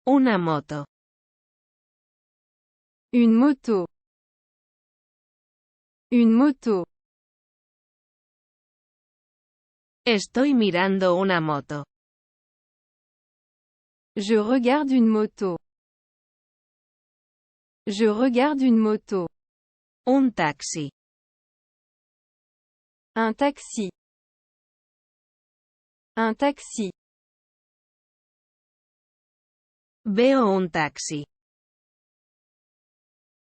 Una moto. Une moto. Une moto. Estoy mirando una moto. Je regarde une moto. Je regarde une moto. Un taxi. Un taxi. Un taxi. Veo un taxi.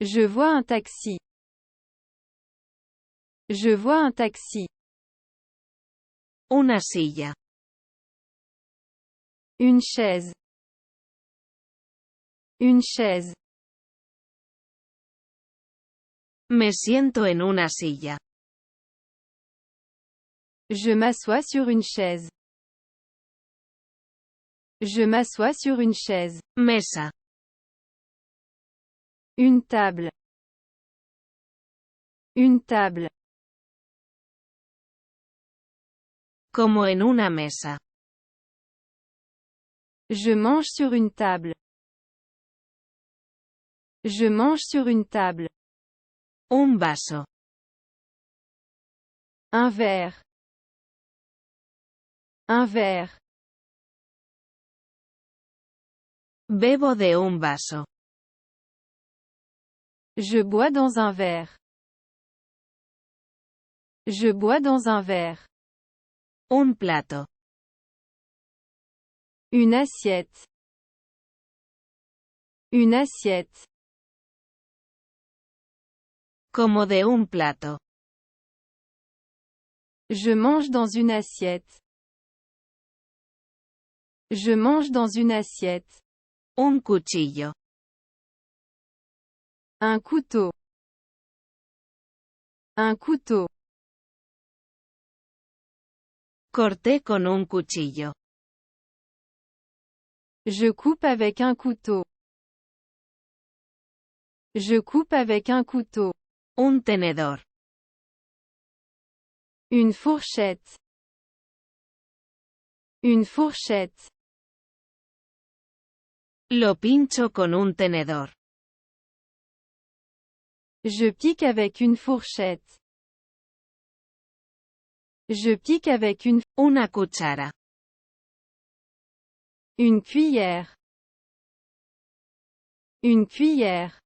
Je vois un taxi. Je vois un taxi. Una silla. Une chaise. Une chaise. Me siento en una silla. Je m'assois sur une chaise. Je m'assois sur une chaise. Mesa. Une table. Une table. Como en una mesa. Je mange sur une table. Je mange sur une table. Un vaso. Un verre. Un verre. Bebo de un vaso. Je bois dans un verre. Je bois dans un verre. Un plato. Une assiette. Une assiette. Como de un plato. Je mange dans une assiette. Je mange dans une assiette. Un cuchillo. Un couteau. Un couteau. Corté con un cuchillo. Je coupe avec un couteau. Je coupe avec un couteau. Un tenedor. Une fourchette. Une fourchette. Lo pincho con un tenedor. Je pique avec une fourchette. Je pique avec una cuchara. Une cuillère. Une cuillère.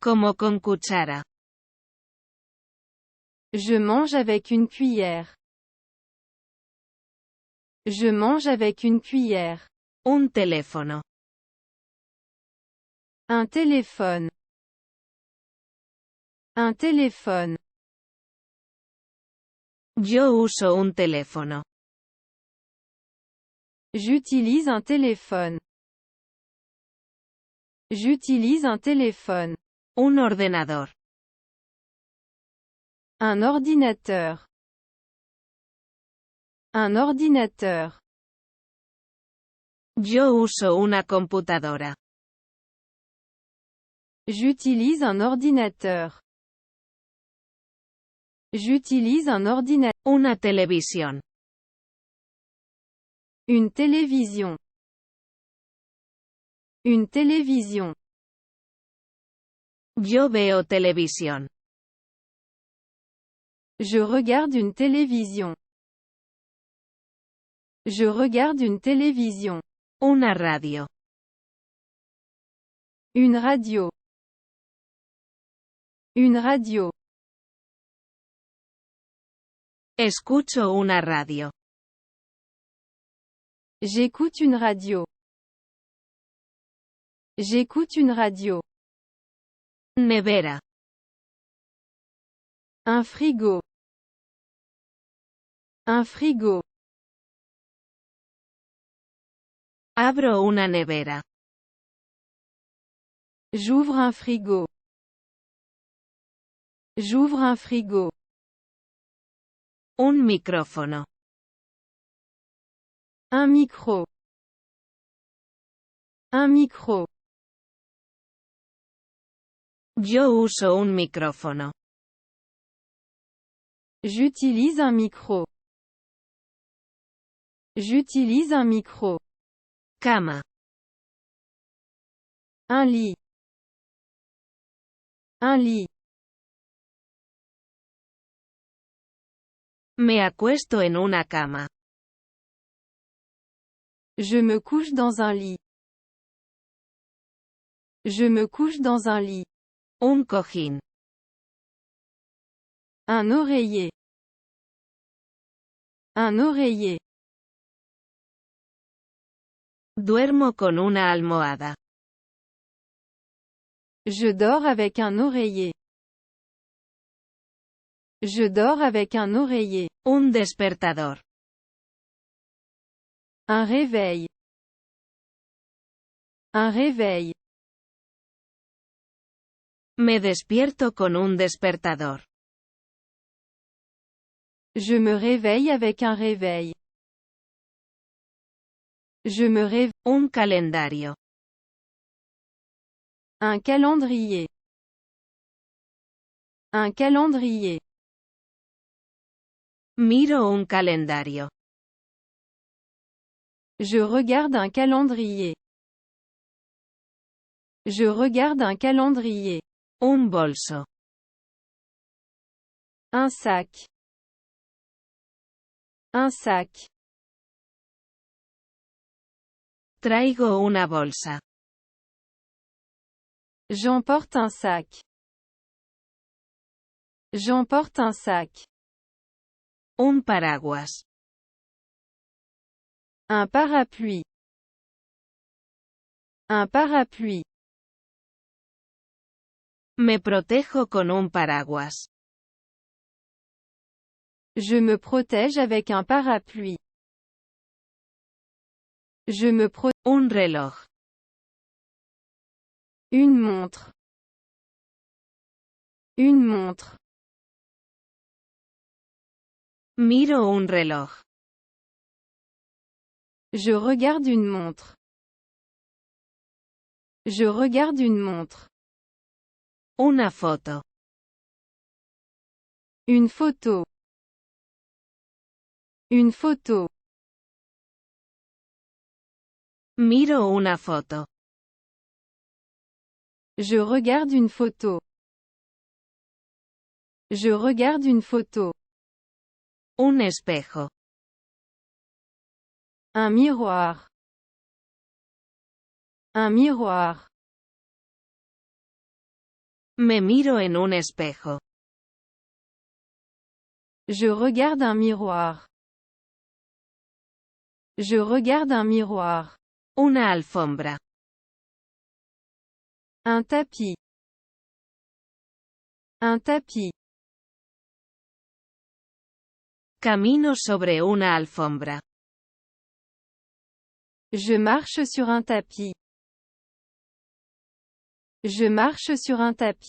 Como con cuchara. Je mange avec une cuillère. Je mange avec une cuillère. Un teléfono. Un téléphone. Un téléphone. Yo uso un teléfono. J'utilise un téléphone. J'utilise un téléphone. Un ordenador. Un ordinateur. Un ordinateur. Yo uso una computadora. J'utilise un ordinateur. J'utilise un ordinateur. Una televisión. Une télévision. Une télévision. Yo veo televisión. Je regarde une télévision. Je regarde une télévision. Una radio. Une radio. Une radio. Escucho una radio. J'écoute une radio. J'écoute une radio. Nevera. Un frigo. Un frigo. Abro una nevera. J'ouvre un frigo. J'ouvre un frigo. Un micrófono. Un micro. Un micro. Yo uso un micrófono. J'utilise un micro. J'utilise un micro. Cama. Un lit. Un lit. Me acuesto en una cama. Je me couche dans un lit. Je me couche dans un lit. Un cojín. Un oreiller. Un oreiller. Duermo con una almohada. Je dors avec un oreiller. Je dors avec un oreiller. Un despertador. Un réveil. Un réveil. Me despierto con un despertador. Je me réveille avec un réveil. Je me réveille. Un calendario. Un calendrier. Un calendrier. Miro un calendario. Je regarde un calendrier. Je regarde un calendrier. Un bolso. Un sac. Un sac. Traigo una bolsa. J'emporte un sac. J'emporte un sac. Un paraguas. Un parapluie. Un parapluie. Me protejo con un paraguas. Je me protège avec un parapluie. Je me protège. Un reloj. Une montre. Une montre. Miro un reloj. Je regarde une montre. Je regarde une montre. Una foto. Une photo. Une photo. Miro una foto. Je regarde une photo. Je regarde une photo. Un espejo. Un miroir. Un miroir. Me miro en un espejo. Je regarde un miroir. Je regarde un miroir. Una alfombra. Un tapis. Un tapis. Camino sobre una alfombra. Je marche sur un tapis. Je marche sur un tapis.